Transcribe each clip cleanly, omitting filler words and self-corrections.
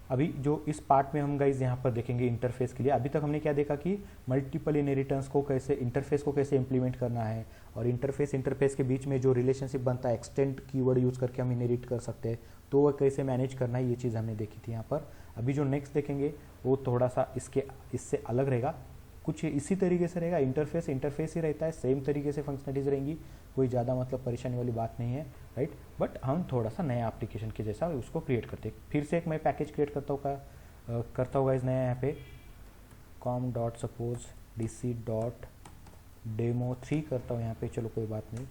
अभी जो इस पार्ट में हम गाइज यहाँ पर देखेंगे इंटरफेस के लिए, अभी तक हमने क्या देखा कि मल्टीपल इनहेरिटेंस को कैसे, इंटरफेस को कैसे इंप्लीमेंट करना है, और इंटरफेस के बीच में जो रिलेशनशिप बनता है एक्सटेंड कीवर्ड यूज करके हम इनहेरिट कर सकते हैं, तो वह कैसे मैनेज करना है, ये चीज़ हमने देखी थी यहाँ पर। अभी जो नेक्स्ट देखेंगे वो थोड़ा सा इससे अलग रहेगा, कुछ इसी तरीके से रहेगा। इंटरफेस ही रहता है, सेम तरीके से फंक्शनलिटीज रहेंगी, कोई ज़्यादा मतलब परेशानी वाली बात नहीं है, राइट। बट हम थोड़ा सा नया एप्लीकेशन के जैसा उसको क्रिएट करते हैं। फिर से एक मैं पैकेज क्रिएट करता हूँ इस नया यहाँ पे com.suppose.dc.demo3 करता हूँ यहाँ पे, चलो कोई बात नहीं,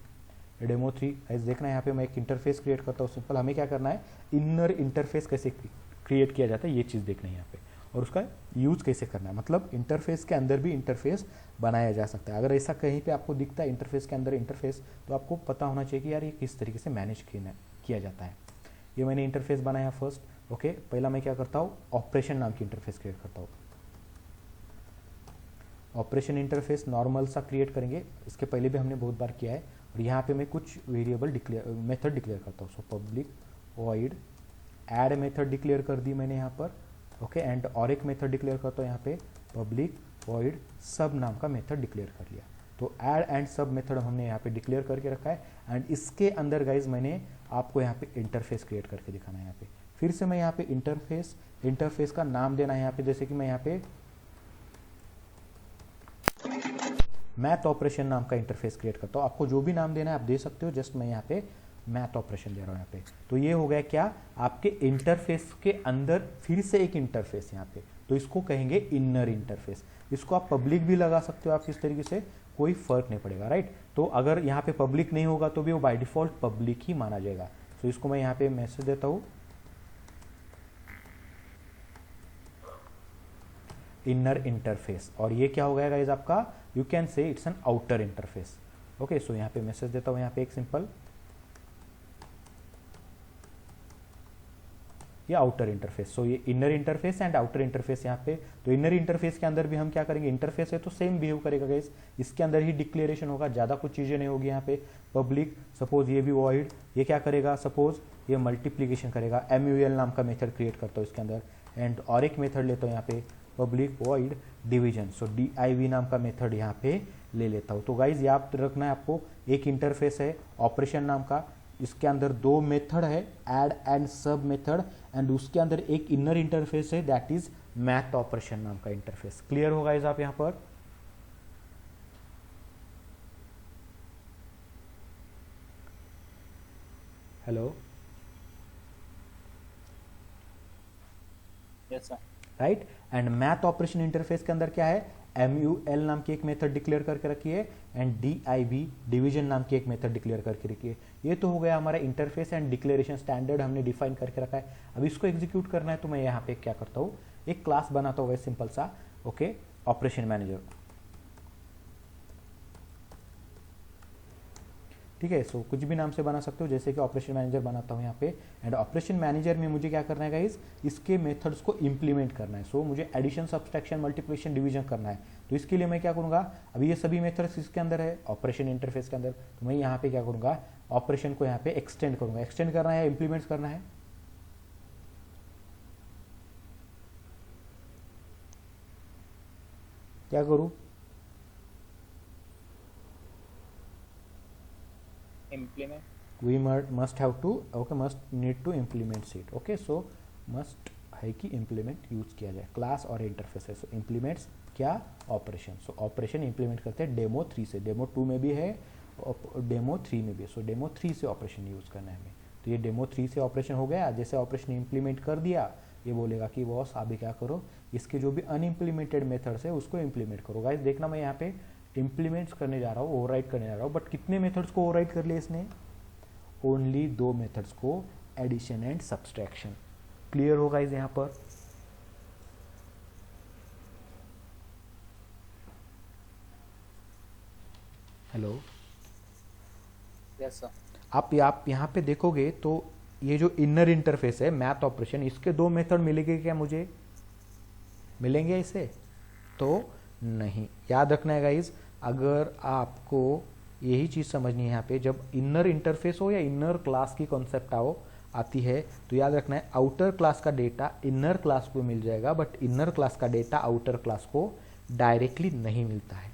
demo3 ऐसे देखना है। यहाँ पे मैं एक इंटरफेस क्रिएट करता हूँ सिंपल। हमें क्या करना है, इनर इंटरफेस कैसे क्रिएट किया जाता है ये चीज़ देखना है यहाँ पे, और उसका यूज़ कैसे करना है, मतलब इंटरफेस के अंदर भी इंटरफेस बनाया जा सकता है। अगर ऐसा कहीं पे आपको दिखता है इंटरफेस के अंदर इंटरफेस, तो आपको पता होना चाहिए कि यार ये किस तरीके से मैनेज किया जाता है। ये मैंने इंटरफेस बनाया फर्स्ट, ओके। पहला मैं क्या करता हूँ, ऑपरेशन नाम की इंटरफेस क्रिएट करता हूँ। ऑपरेशन इंटरफेस नॉर्मल सा क्रिएट करेंगे, इसके पहले भी हमने बहुत बार किया है। और यहाँ पे मैं कुछ वेरिएबल मेथड डिक्लेयर करता हूँ। So public void add method declare कर दी मैंने यहाँ पर, ओके। एंड और एक मेथड डिक्लेयर करता हूँ यहाँ पे, पब्लिक वॉइड सब नाम का मेथड डिक्लेयर कर लिया। तो ऐड एंड सब मेथड हमने यहाँ पे डिक्लेयर करके रखा है। एंड इसके अंदर गाइज मैंने आपको यहाँ पे इंटरफेस क्रिएट करके दिखाना है। यहाँ पे फिर से मैं यहाँ पे इंटरफेस का नाम देना है यहाँ पे, जैसे कि मैं यहाँ पे मैथ ऑपरेशन नाम का इंटरफेस क्रिएट करता हूँ। आपको जो भी नाम देना है आप दे सकते हो, जस्ट मैं यहाँ पे मैथ ऑपरेशन दे रहा हूँ यहाँ पे। तो ये हो गया क्या, आपके इंटरफेस के अंदर फिर से एक इंटरफेस यहाँ पे, तो इसको कहेंगे इनर इंटरफेस। इसको आप पब्लिक भी लगा सकते हो आप किस तरीके से, कोई फर्क नहीं पड़ेगा, राइट। तो अगर यहाँ पे पब्लिक नहीं होगा तो भी वो बाय डिफॉल्ट पब्लिक ही माना जाएगा। तो इसको मैं यहाँ पे मैसेज देता हूँ इनर इंटरफेस, और ये क्या हो गया गाइज आपका, you can say it's an outer interface, okay. So यहाँ पे मैसेज देता हूँ यहाँ पे एक सिंपल, ये आउटर इंटरफेस। सो ये inner interface and outer interface यहाँ पे। तो इनर इंटरफेस के अंदर भी हम क्या करेंगे, इंटरफेस है तो सेम बिहेव करेगा गाइस, इसके अंदर ही डिक्लेरेशन होगा, ज़्यादा कुछ चीज़ें नहीं होगी यहाँ पे। पब्लिक सपोज ये भी वॉइड, ये क्या करेगा, सपोज ये मल्टीप्लीकेशन करेगा, MUL नाम का मेथड क्रिएट करता हूँ इसके अंदर। एंड और एक मेथड लेता हूँ यहाँ पे, पब्लिक वॉइड डिवीजन, सो DIV नाम का मेथड यहाँ पे ले लेता हूँ। तो गाइज याद रखना है आपको, एक इंटरफेस है ऑपरेशन नाम का, इसके अंदर दो मेथड है, ऐड एंड सब मेथड, एंड उसके अंदर एक इनर इंटरफेस है दैट इज मैथ ऑपरेशन नाम का इंटरफेस। क्लियर होगा इस आप यहां पर, hello, yes sir, right. And math operation interface के अंदर क्या है, MUL नाम की एक मेथड डिक्लेयर करके रखी है, एंड DIV डिवीजन नाम की एक मेथड डिक्लेयर करके रखी है। ये तो हो गया हमारा इंटरफेस एंड डिक्लेरेशन स्टैंडर्ड हमने डिफाइन करके रखा है। अब इसको एग्जीक्यूट करना है तो मैं यहाँ पे क्या करता हूँ, एक क्लास बनाता हूँ सिंपल सा, ओके, ऑपरेशन मैनेजर, ठीक है। सो कुछ भी नाम से बना सकते हो, जैसे कि ऑपरेशन मैनेजर बनाता हूँ यहाँ पे। एंड ऑपरेशन मैनेजर में मुझे क्या करना है गाइज, इसके मेथड्स को इंप्लीमेंट करना है। सो मुझे एडिशन, सब्सट्रैक्शन, मल्टीप्लिकेशन, डिवीजन करना है। तो इसके लिए मैं क्या करूँगा, अभी ये सभी मेथड्स इसके अंदर है ऑपरेशन इंटरफेस के अंदर, तो मैं यहाँ पे क्या करूँगा, ऑपरेशन को यहाँ पे एक्सटेंड करूँगा। एक्सटेंड करना है, इंप्लीमेंट करना है, क्या करूँ, implement, we must have to, okay, must need to implement it, okay। so must है कि implement यूज किया जाए, क्लास और इंटरफेस है। सो इम्प्लीमेंट्स क्या, ऑपरेशन। सो ऑपरेशन इंप्लीमेंट करते हैं डेमो 3 से, डेमो 2 में भी है, डेमो 3 में भी है। सो डेमो 3 से ऑपरेशन यूज करना है हमें। तो ये डेमो 3 से ऑपरेशन हो गया। जैसे ऑपरेशन इंप्लीमेंट कर दिया, ये बोलेगा कि बॉस अभी क्या करो, इसके जो भी अनइम्प्लीमेंटेड मेथड्स है उसको इंप्लीमेंट करो। गाइस देखना, मैं यहाँ पे इंप्लीमेंट्स करने जा रहा हूँ, ओवरराइट करने जा रहा हूँ, बट कितने मेथड्स को ओवरराइट कर लिया इसने, ओनली 2 मेथड्स को, एडिशन एंड सब्सट्रैक्शन। क्लियर होगा इस यहाँ पर, हेलो, यस सर, आप यहाँ पे देखोगे तो ये जो इनर इंटरफेस है मैथ ऑपरेशन, इसके 2 मेथड मिलेंगे क्या, मुझे मिलेंगे इसे, तो नहीं। याद रखना है गाइज, अगर आपको यही चीज़ समझनी है यहाँ पे, जब इनर इंटरफेस हो या इनर क्लास की कॉन्सेप्ट आओ, आती है तो याद रखना है आउटर क्लास का डेटा इनर क्लास को मिल जाएगा, बट इनर क्लास का डेटा आउटर क्लास को डायरेक्टली नहीं मिलता है।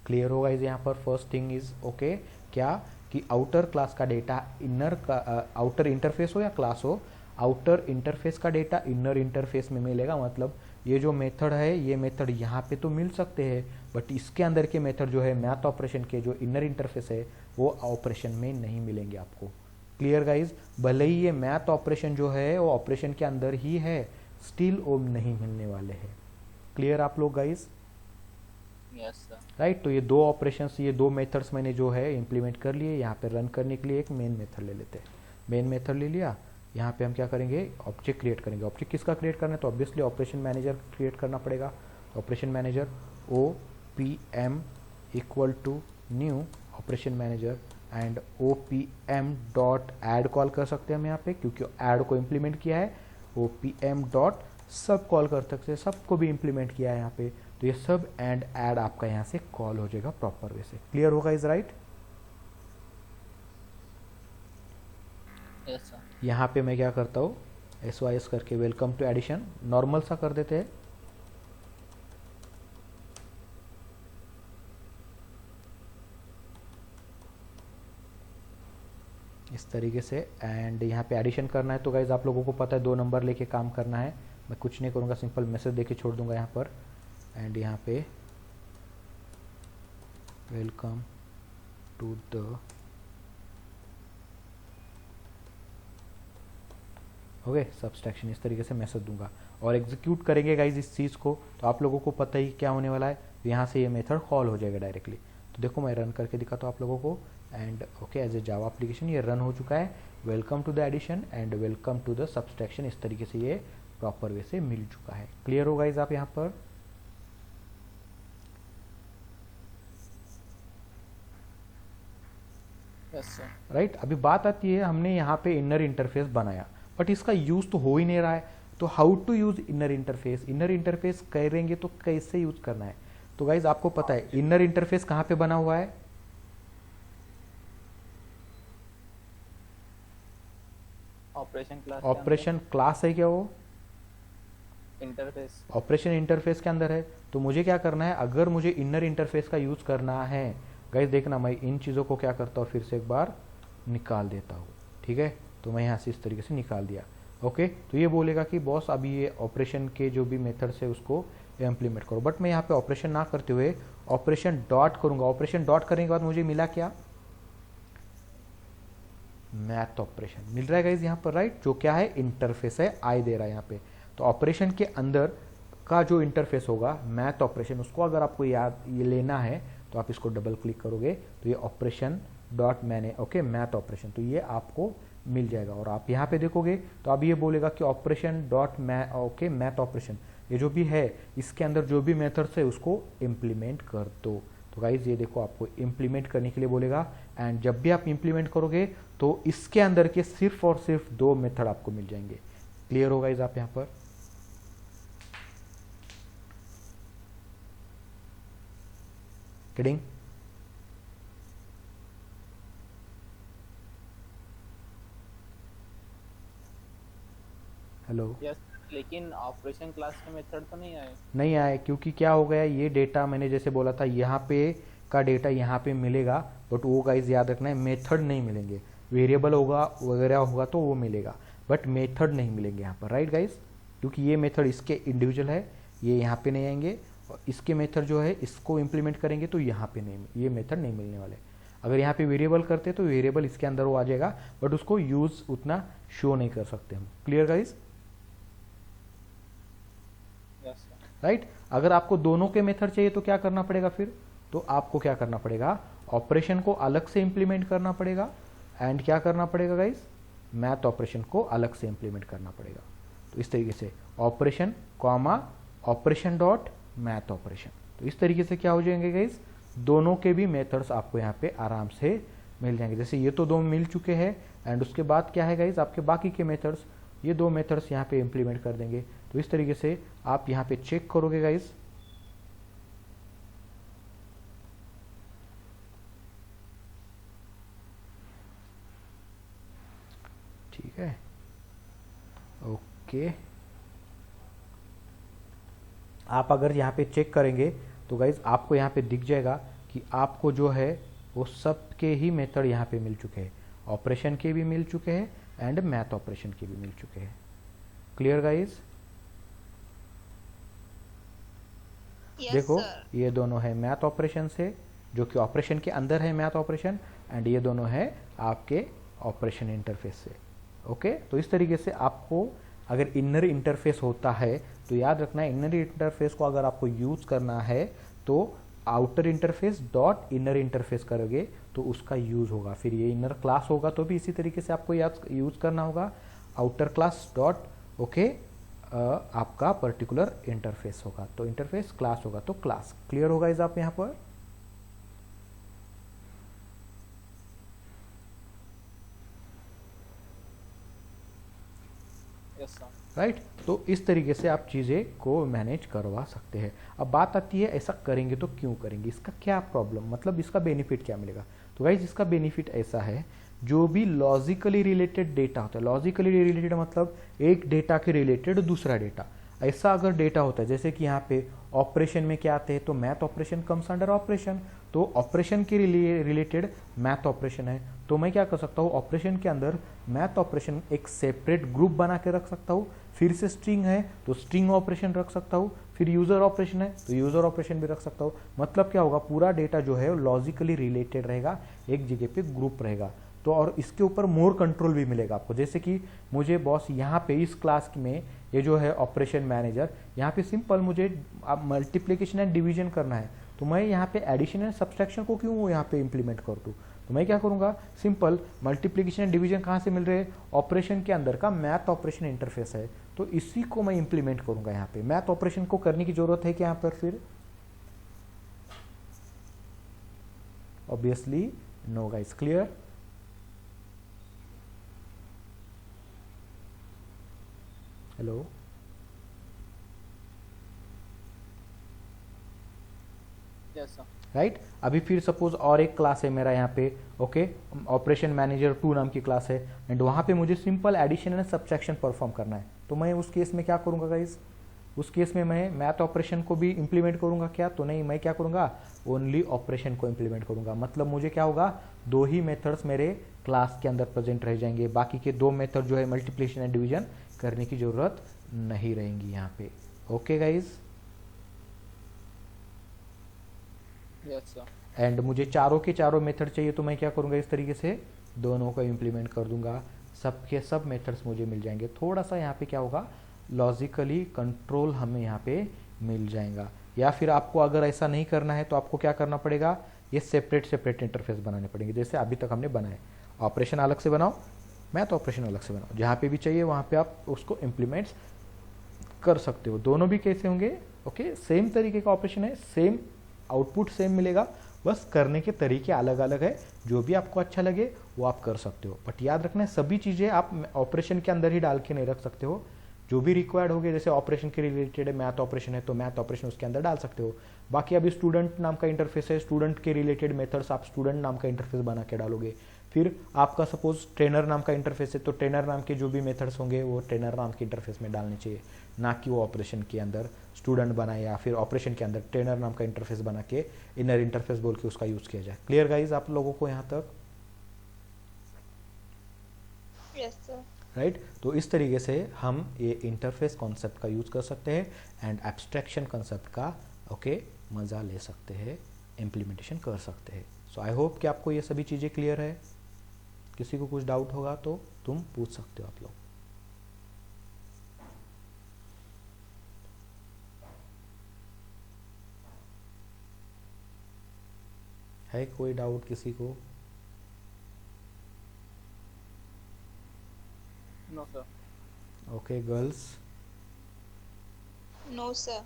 क्लियर होगा इस यहाँ पर फर्स्ट थिंग इज ओके क्या कि आउटर क्लास का डेटा इनर का आउटर इंटरफेस हो या क्लास हो, आउटर इंटरफेस का डेटा इनर इंटरफेस में मिलेगा। मतलब ये जो मेथड है ये मेथड यहाँ पे तो मिल सकते हैं, बट इसके अंदर के मेथड जो है मैथ ऑपरेशन के जो इनर इंटरफेस है वो ऑपरेशन में नहीं मिलेंगे आपको। क्लियर गाइज, भले ही ये मैथ ऑपरेशन जो है वो ऑपरेशन के अंदर ही है, स्टिल वो नहीं मिलने वाले हैं। क्लियर आप लोग गाइज? Yes sir. राइट, तो ये दो ऑपरेशंस, ये दो मेथड्स मैंने जो है इम्प्लीमेंट कर लिए। यहाँ पे रन करने के लिए एक मेन मेथड ले लेते हैं। मेन मेथड ले लिया, यहाँ पे हम क्या करेंगे, ऑब्जेक्ट क्रिएट करेंगे। ऑब्जेक्ट किसका क्रिएट करना है, तो ऑब्वियसली ऑपरेशन मैनेजर क्रिएट करना पड़ेगा। Operation manager OPM equal to new operation manager and OPM dot add call कर सकते हैं हम यहाँ पे, क्योंकि ऐड को इम्प्लीमेंट किया है। OPM डॉट सब कॉल कर सकते हैं, सबको भी इम्प्लीमेंट किया है यहाँ पे, तो ये सब एंड ऐड आपका यहाँ से कॉल हो जाएगा प्रॉपर वे से। क्लियर होगा इज राइट? Yes sir. यहाँ पे मैं क्या करता हूँ, SYS करके वेलकम टू एडिशन नॉर्मल सा कर देते हैं। इस तरीके से, एंड यहाँ पे एडिशन करना है तो गाइज आप लोगों को पता है 2 नंबर लेके काम करना है। मैं कुछ नहीं करूँगा, सिंपल मैसेज देके छोड़ दूंगा यहाँ पर। एंड यहाँ पे welcome to the okay subtraction, इस तरीके से मैसेज दूंगा और एग्जीक्यूट करेंगे गाइज इस चीज़ को, तो आप लोगों को पता ही क्या होने वाला है। तो यहाँ से ये मेथड कॉल हो जाएगा डायरेक्टली। तो देखो मैं रन करके दिखाता हूँ आप लोगों को। And okay as a Java application ये रन हो चुका है। Welcome to the addition and welcome to the subtraction, इस तरीके से ये प्रॉपर वे से मिल चुका है। क्लियर हो गाइज आप यहाँ पर? Yes sir. राइट, अभी बात आती है हमने यहाँ पे इनर इंटरफेस बनाया, बट इसका यूज तो हो ही नहीं रहा है। तो how to use inner interface, inner interface करेंगे तो कैसे यूज करना है। तो गाइज आपको पता है इनर इंटरफेस कहाँ पे बना हुआ है, ऑपरेशन क्लास ऑपरेशन क्लास है क्या वो, इंटरफेस। ऑपरेशन इंटरफेस के अंदर है। तो मुझे क्या करना है, अगर मुझे इनर इंटरफेस का यूज करना है गाइज, देखना मैं इन चीज़ों को क्या करता हूँ, फिर से एक बार निकाल देता हूँ। ठीक है, तो मैं यहाँ से इस तरीके से निकाल दिया। ओके, तो ये बोलेगा कि बॉस अभी ये ऑपरेशन के जो भी मेथड्स है उसको इम्प्लीमेंट करो, बट मैं यहाँ पे ऑपरेशन ना करते हुए ऑपरेशन डॉट करूंगा। ऑपरेशन डॉट करने के बाद मुझे मिला क्या, मैथ ऑपरेशन मिल रहा है गाइज यहाँ पर। राइट, जो क्या है इंटरफेस है, आई दे रहा है यहाँ पे। तो ऑपरेशन के अंदर का जो इंटरफेस होगा मैथ ऑपरेशन, उसको अगर आपको याद ये लेना है तो आप इसको डबल क्लिक करोगे तो ये ऑपरेशन डॉट मैंने ओके मैथ ऑपरेशन, तो ये आपको मिल जाएगा। और आप यहाँ पे देखोगे तो अब ये बोलेगा कि operation dot okay math operation, ये जो भी है इसके अंदर जो भी मेथड्स है उसको इम्प्लीमेंट कर दो। तो गाइज ये देखो आपको इम्प्लीमेंट करने के लिए बोलेगा, एंड जब भी आप इम्प्लीमेंट करोगे तो इसके अंदर के सिर्फ और सिर्फ 2 मेथड आपको मिल जाएंगे। क्लियर होगा गाइज आप यहाँ पर? किडिंग? हेलो? यस, लेकिन ऑपरेशन क्लास के मेथड तो नहीं आए। नहीं आए, क्योंकि क्या हो गया, ये डेटा मैंने जैसे बोला था यहाँ पे का डेटा यहाँ पे मिलेगा, बट वो गाइज याद रखना है मेथड नहीं मिलेंगे। वेरिएबल होगा वगैरह होगा तो वो मिलेगा, बट मेथड नहीं मिलेंगे यहाँ पर। राइट गाइज, क्योंकि ये मेथड इसके इंडिविजुअल है, ये यहाँ पे नहीं आएंगे, और इसके मेथड जो है इसको इम्प्लीमेंट करेंगे तो यहाँ पे नहीं, ये मेथड नहीं मिलने वाले। अगर यहाँ पे वेरिएबल करते तो वेरिएबल इसके अंदर वो आ जाएगा, बट उसको यूज उतना शो नहीं कर सकते हम। Clear guys? Yes sir. Right, अगर आपको दोनों के मेथड चाहिए तो क्या करना पड़ेगा फिर, तो आपको क्या करना पड़ेगा, ऑपरेशन को अलग से इंप्लीमेंट करना पड़ेगा, एंड क्या करना पड़ेगा गाइस, मैथ ऑपरेशन को अलग से इंप्लीमेंट करना पड़ेगा। तो इस तरीके से operation comma operation dot math operation, तो इस तरीके से क्या हो जाएंगे गाइस, दोनों के भी मेथड्स आपको यहाँ पे आराम से मिल जाएंगे। जैसे ये तो 2 मिल चुके हैं, एंड उसके बाद क्या है गाइस, आपके बाकी के मेथड्स, ये 2 मेथड्स यहाँ पे इंप्लीमेंट कर देंगे। तो इस तरीके से आप यहाँ पे चेक करोगे गाइस, ठीक है। ओके, आप अगर यहाँ पे चेक करेंगे तो गाइज आपको यहाँ पे दिख जाएगा कि आपको जो है वो सब के ही मेथड यहाँ पे मिल चुके हैं, ऑपरेशन के भी मिल चुके हैं एंड मैथ ऑपरेशन के भी मिल चुके हैं। Clear guys? Yes, देखो sir. ये दोनों है मैथ ऑपरेशन से, जो कि ऑपरेशन के अंदर है मैथ ऑपरेशन, एंड ये दोनों है आपके ऑपरेशन इंटरफेस से। ओके, तो इस तरीके से आपको अगर इनर इंटरफेस होता है तो याद रखना है, इनर इंटरफेस को अगर आपको यूज करना है तो outer interface dot inner interface करोगे तो उसका यूज होगा। फिर ये इनर क्लास होगा तो भी इसी तरीके से आपको याद यूज करना होगा, आउटर क्लास डॉट ओके आपका पर्टिकुलर इंटरफेस होगा, तो इंटरफेस क्लास होगा तो क्लास। क्लियर होगा इस आप यहाँ पर? Yes sir. राइट, तो इस तरीके से आप चीज़ें को मैनेज करवा सकते हैं। अब बात आती है ऐसा करेंगे तो क्यों करेंगे, इसका क्या प्रॉब्लम, मतलब इसका बेनिफिट क्या मिलेगा। तो गाइज इसका बेनिफिट ऐसा है, जो भी लॉजिकली रिलेटेड डेटा होता है, लॉजिकली रिलेटेड मतलब एक डेटा के रिलेटेड दूसरा डेटा, ऐसा अगर डेटा होता है जैसे कि यहाँ पे ऑपरेशन में क्या आते हैं, तो math operation comes under operation, तो ऑपरेशन के रिलेटेड मैथ ऑपरेशन है, तो मैं क्या कर सकता हूँ ऑपरेशन के अंदर मैथ ऑपरेशन एक सेपरेट ग्रुप बना के रख सकता हूँ। फिर से स्ट्रिंग है तो स्ट्रिंग ऑपरेशन रख सकता हूँ, फिर यूजर ऑपरेशन है तो यूजर ऑपरेशन भी रख सकता हूँ। मतलब क्या होगा, पूरा डेटा जो है लॉजिकली रिलेटेड रहेगा, एक जगह पे ग्रुप रहेगा। तो और इसके ऊपर मोर कंट्रोल भी मिलेगा आपको, जैसे कि मुझे बॉस यहाँ पे इस क्लास में ये जो है ऑपरेशन मैनेजर, यहाँ पे सिंपल मुझे मल्टीप्लिकेशन एंड डिवीजन करना है, तो मैं यहाँ पे एडिशन एंड सब्सट्रैक्शन को क्यों यहाँ पे इंप्लीमेंट कर दूँ, तो मैं क्या करूँगा, सिंपल मल्टीप्लिकेशन एंड डिवीजन कहाँ से मिल रहे हैं, ऑपरेशन के अंदर का मैथ ऑपरेशन इंटरफेस है, तो इसी को मैं इंप्लीमेंट करूँगा यहाँ पे। मैथ ऑपरेशन को करने की जरूरत है क्या यहाँ पर, फिर obviously no guys. Clear? Hello, yes sir. Right, अभी फिर सपोज और एक क्लास है मेरा यहाँ पे, ओके, ऑपरेशन मैनेजर 2 नाम की क्लास है, एंड वहाँ पे मुझे simple addition and subtraction perform करना है, तो मैं उस केस में क्या करूँगा गाइज, उस केस में मैं मैथ ऑपरेशन को भी इंप्लीमेंट करूँगा क्या, तो नहीं, मैं क्या करूँगा, ओनली ऑपरेशन को इंप्लीमेंट करूँगा। मतलब मुझे क्या होगा, 2 ही मेथड्स मेरे क्लास के अंदर प्रेजेंट रह जाएंगे, बाकी के 2 मेथड जो है मल्टीप्लिकेशन एंड डिवीजन करने की जरूरत नहीं रहेंगी यहाँ पे। Okay guys, yes sir. And मुझे चारों के चारों मेथड चाहिए, तो मैं क्या करूँगा, इस तरीके से दोनों को इम्प्लीमेंट कर दूंगा, सबके सब मेथड्स मुझे मिल जाएंगे। थोड़ा सा यहाँ पे क्या होगा, लॉजिकली कंट्रोल हमें यहाँ पे मिल जाएगा। या फिर आपको अगर ऐसा नहीं करना है तो आपको क्या करना पड़ेगा, ये सेपरेट सेपरेट इंटरफेस बनाने पड़ेंगे, जैसे अभी तक हमने बनाए। ऑपरेशन अलग से बनाओ, मैथ ऑपरेशन अलग से बनाओ, जहाँ पे भी चाहिए वहाँ पे आप उसको इम्प्लीमेंट कर सकते हो। दोनों भी कैसे होंगे, ओके, सेम तरीके का ऑपरेशन है, सेम आउटपुट सेम मिलेगा, बस करने के तरीके अलग अलग है, जो भी आपको अच्छा लगे वो आप कर सकते हो। बट याद रखना है, सभी चीज़ें आप ऑपरेशन के अंदर ही डाल के नहीं रख सकते हो, जो भी रिक्वायर्ड होगे, जैसे ऑपरेशन के रिलेटेड मैथ ऑपरेशन है तो मैथ ऑपरेशन उसके अंदर डाल सकते हो। बाकी अभी स्टूडेंट नाम का इंटरफेस है, स्टूडेंट के रिलेटेड मेथड्स आप स्टूडेंट नाम का इंटरफेस बना के डालोगे। फिर आपका सपोज ट्रेनर नाम का इंटरफेस है तो ट्रेनर नाम के जो भी मेथड्स होंगे वो ट्रेनर नाम के इंटरफेस में डालने चाहिए, ना कि वो ऑपरेशन के अंदर स्टूडेंट बनाए या फिर ऑपरेशन के अंदर ट्रेनर नाम का इंटरफेस बना के इनर इंटरफेस बोल के उसका यूज किया जाए। क्लियर गाइज आप लोगों को यहाँ तक? Yes, sir. राइट, तो इस तरीके से हम ये इंटरफेस कॉन्सेप्ट का यूज कर सकते हैं एंड एब्स्ट्रैक्शन कॉन्सेप्ट का ओके मज़ा ले सकते हैं, इम्प्लीमेंटेशन कर सकते हैं। सो आई होप कि आपको ये सभी चीज़ें क्लियर है। किसी को कुछ डाउट होगा तो तुम पूछ सकते हो आप लोग। है कोई डाउट किसी को? No sir. Okay girls, No, sir.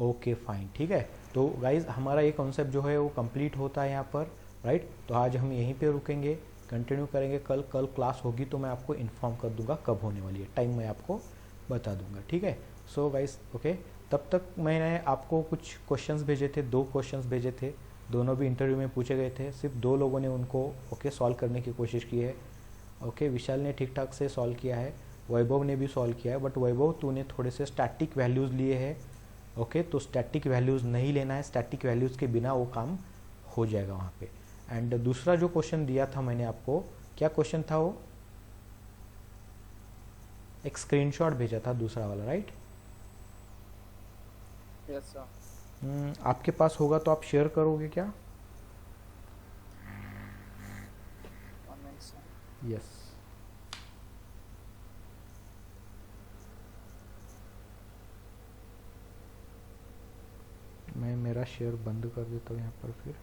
Okay fine, ठीक है। तो गाइज हमारा ये कॉन्सेप्ट जो है वो कंप्लीट होता है यहाँ पर, राइट। तो आज हम यहीं पे रुकेंगे, कंटिन्यू करेंगे कल क्लास होगी तो मैं आपको इन्फॉर्म कर दूंगा कब होने वाली है, टाइम मैं आपको बता दूंगा, ठीक है। सो गाइज ओके, तब तक मैंने आपको कुछ क्वेश्चंस भेजे थे, 2 क्वेश्चंस भेजे थे, दोनों भी इंटरव्यू में पूछे गए थे, सिर्फ 2 लोगों ने उनको ओके सॉल्व करने की कोशिश की है। ओके, विशाल ने ठीक ठाक से सॉल्व किया है, वैभव ने भी सॉल्व किया है, बट वैभव तूने थोड़े से स्टैटिक वैल्यूज़ लिए हैं। ओके, तो स्टैटिक वैल्यूज़ नहीं लेना है, स्टैटिक वैल्यूज़ के बिना वो काम हो जाएगा वहाँ पे। एंड दूसरा जो क्वेश्चन दिया था मैंने आपको, क्या क्वेश्चन था वो? एक स्क्रीनशॉट भेजा था दूसरा वाला, राइट? Yes, sir. आपके पास होगा तो आप शेयर करोगे क्या? 1 minute, sir. यस। मैं मेरा शेयर बंद कर देता हूँ यहाँ पर फिर।